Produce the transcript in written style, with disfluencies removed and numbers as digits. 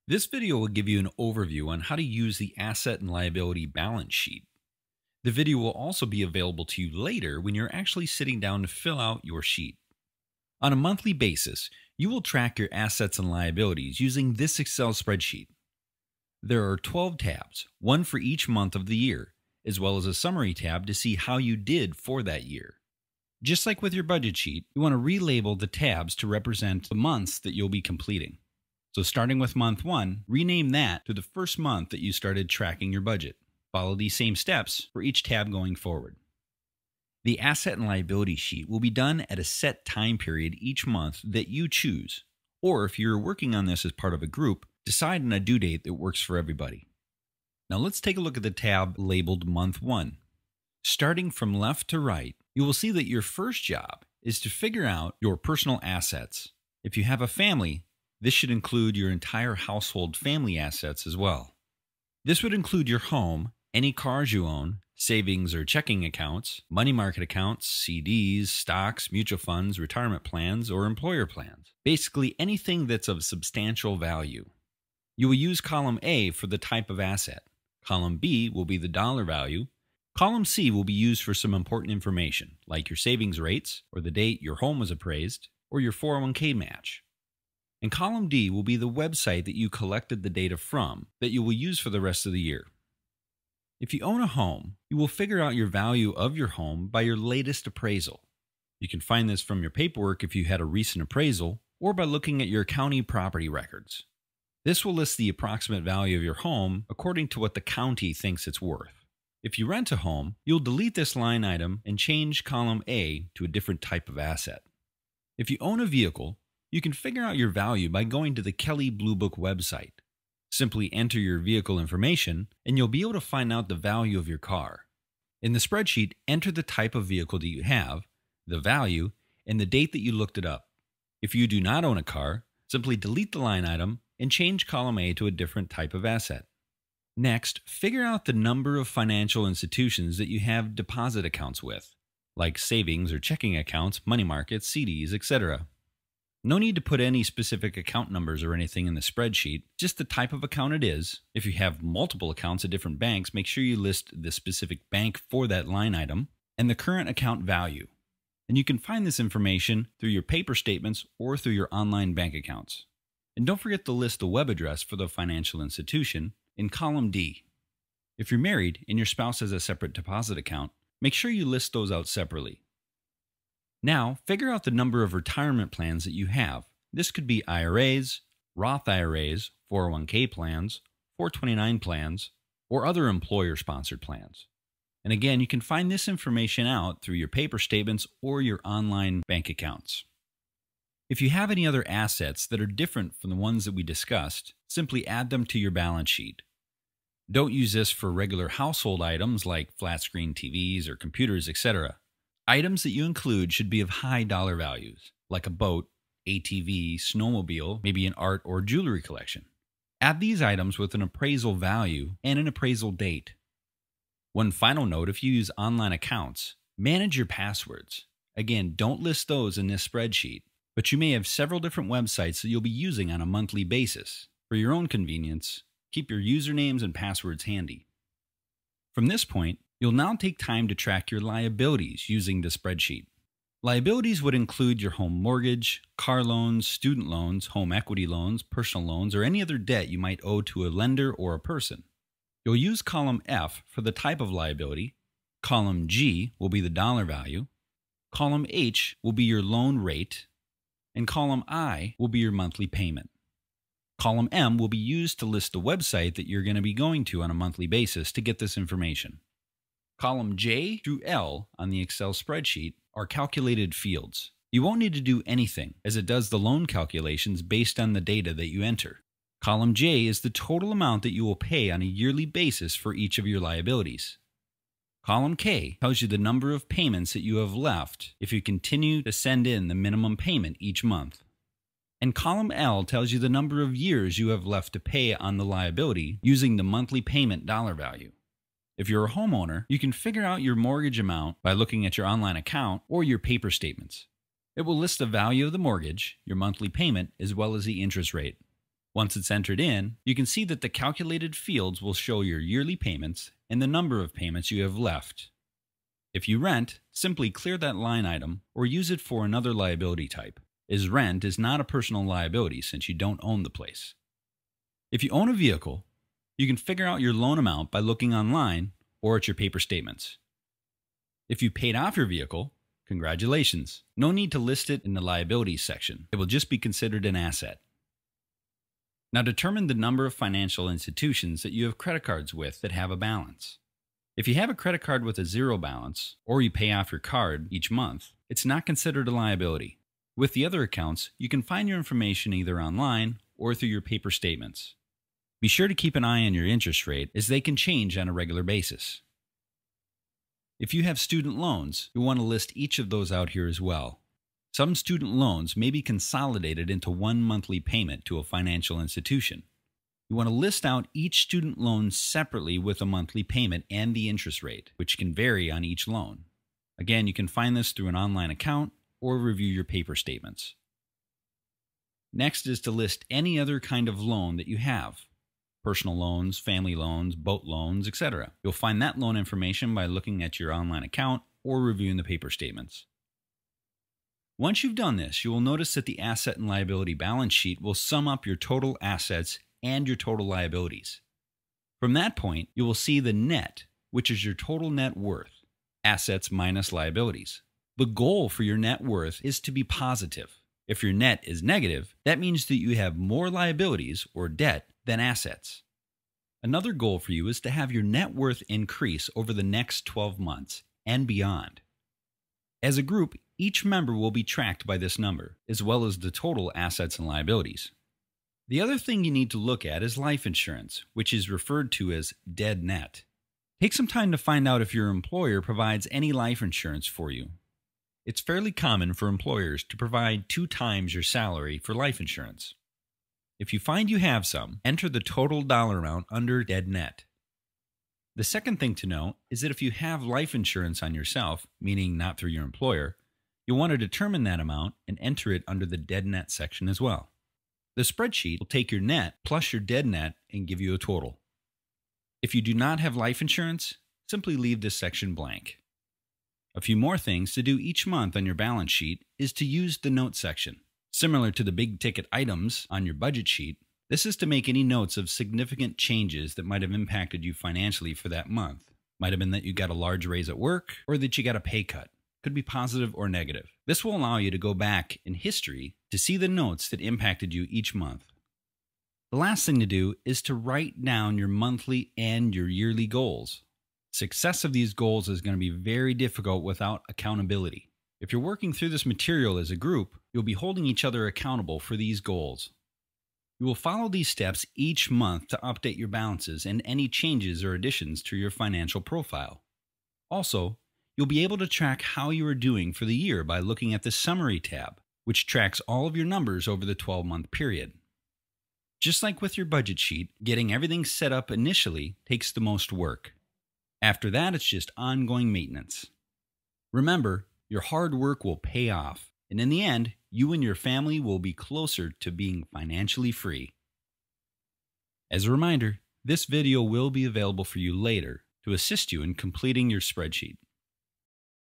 This video will give you an overview on how to use the asset and liability balance sheet. The video will also be available to you later when you're actually sitting down to fill out your sheet. On a monthly basis, you will track your assets and liabilities using this Excel spreadsheet. There are 12 tabs, one for each month of the year, as well as a summary tab to see how you did for that year. Just like with your budget sheet, you want to relabel the tabs to represent the months that you'll be completing. So starting with month 1, rename that to the first month that you started tracking your budget. Follow these same steps for each tab going forward. The asset and liability sheet will be done at a set time period each month that you choose. Or if you're working on this as part of a group, decide on a due date that works for everybody. Now let's take a look at the tab labeled month 1. Starting from left to right, you will see that your first job is to figure out your personal assets. If you have a family, this should include your entire household family assets as well. This would include your home, any cars you own, savings or checking accounts, money market accounts, CDs, stocks, mutual funds, retirement plans, or employer plans. Basically anything that's of substantial value. You will use column A for the type of asset. Column B will be the dollar value. Column C will be used for some important information, like your savings rates, or the date your home was appraised, or your 401k match. And column D will be the website that you collected the data from that you will use for the rest of the year. If you own a home, you will figure out your value of your home by your latest appraisal. You can find this from your paperwork if you had a recent appraisal, or by looking at your county property records. This will list the approximate value of your home according to what the county thinks it's worth. If you rent a home, you'll delete this line item and change column A to a different type of asset. If you own a vehicle, you can figure out your value by going to the Kelley Blue Book website. Simply enter your vehicle information and you'll be able to find out the value of your car. In the spreadsheet, enter the type of vehicle that you have, the value, and the date that you looked it up. If you do not own a car, simply delete the line item and change column A to a different type of asset. Next, figure out the number of financial institutions that you have deposit accounts with, like savings or checking accounts, money markets, CDs, etc. No need to put any specific account numbers or anything in the spreadsheet, just the type of account it is. If you have multiple accounts at different banks, make sure you list the specific bank for that line item and the current account value. And you can find this information through your paper statements or through your online bank accounts. And don't forget to list the web address for the financial institution in column D. If you're married and your spouse has a separate deposit account, make sure you list those out separately. Now, figure out the number of retirement plans that you have. This could be IRAs, Roth IRAs, 401k plans, 429 plans, or other employer-sponsored plans. And again, you can find this information out through your paper statements or your online bank accounts. If you have any other assets that are different from the ones that we discussed, simply add them to your balance sheet. Don't use this for regular household items like flat-screen TVs or computers, etc. Items that you include should be of high dollar values, like a boat, ATV, snowmobile, maybe an art or jewelry collection. Add these items with an appraisal value and an appraisal date. One final note, if you use online accounts, manage your passwords. Again, don't list those in this spreadsheet, but you may have several different websites that you'll be using on a monthly basis. For your own convenience, keep your usernames and passwords handy. From this point, you'll now take time to track your liabilities using the spreadsheet. Liabilities would include your home mortgage, car loans, student loans, home equity loans, personal loans, or any other debt you might owe to a lender or a person. You'll use column F for the type of liability, column G will be the dollar value, column H will be your loan rate, and column I will be your monthly payment. Column M will be used to list the website that you're going to be going to on a monthly basis to get this information. Column J through L on the Excel spreadsheet are calculated fields. You won't need to do anything, as it does the loan calculations based on the data that you enter. Column J is the total amount that you will pay on a yearly basis for each of your liabilities. Column K tells you the number of payments that you have left if you continue to send in the minimum payment each month. And column L tells you the number of years you have left to pay on the liability using the monthly payment dollar value. If you're a homeowner, you can figure out your mortgage amount by looking at your online account or your paper statements. It will list the value of the mortgage, your monthly payment, as well as the interest rate. Once it's entered in, you can see that the calculated fields will show your yearly payments and the number of payments you have left. If you rent, simply clear that line item or use it for another liability type, as rent is not a personal liability since you don't own the place. If you own a vehicle, you can figure out your loan amount by looking online or at your paper statements. If you paid off your vehicle, congratulations. No need to list it in the liabilities section. It will just be considered an asset. Now determine the number of financial institutions that you have credit cards with that have a balance. If you have a credit card with a zero balance, or you pay off your card each month, it's not considered a liability. With the other accounts, you can find your information either online or through your paper statements. Be sure to keep an eye on your interest rate as they can change on a regular basis. If you have student loans, you'll want to list each of those out here as well. Some student loans may be consolidated into one monthly payment to a financial institution. You want to list out each student loan separately with a monthly payment and the interest rate, which can vary on each loan. Again, you can find this through an online account or review your paper statements. Next is to list any other kind of loan that you have. Personal loans, family loans, boat loans, etc. You'll find that loan information by looking at your online account or reviewing the paper statements. Once you've done this, you will notice that the asset and liability balance sheet will sum up your total assets and your total liabilities. From that point, you will see the net, which is your total net worth, assets minus liabilities. The goal for your net worth is to be positive. If your net is negative, that means that you have more liabilities or debt than assets. Another goal for you is to have your net worth increase over the next 12 months and beyond. As a group, each member will be tracked by this number, as well as the total assets and liabilities. The other thing you need to look at is life insurance, which is referred to as dead net. Take some time to find out if your employer provides any life insurance for you. It's fairly common for employers to provide 2 times your salary for life insurance. If you find you have some, enter the total dollar amount under dead net. The second thing to know is that if you have life insurance on yourself, meaning not through your employer, you'll want to determine that amount and enter it under the dead net section as well. The spreadsheet will take your net plus your dead net and give you a total. If you do not have life insurance, simply leave this section blank. A few more things to do each month on your balance sheet is to use the notes section. Similar to the big ticket items on your budget sheet, this is to make any notes of significant changes that might have impacted you financially for that month. Might have been that you got a large raise at work or that you got a pay cut. Could be positive or negative. This will allow you to go back in history to see the notes that impacted you each month. The last thing to do is to write down your monthly and your yearly goals. Success of these goals is going to be very difficult without accountability. If you're working through this material as a group, you'll be holding each other accountable for these goals. You will follow these steps each month to update your balances and any changes or additions to your financial profile. Also, you'll be able to track how you are doing for the year by looking at the Summary tab, which tracks all of your numbers over the 12-month period. Just like with your budget sheet, getting everything set up initially takes the most work. After that, it's just ongoing maintenance. Remember, your hard work will pay off, and in the end, you and your family will be closer to being financially free. As a reminder, this video will be available for you later to assist you in completing your spreadsheet.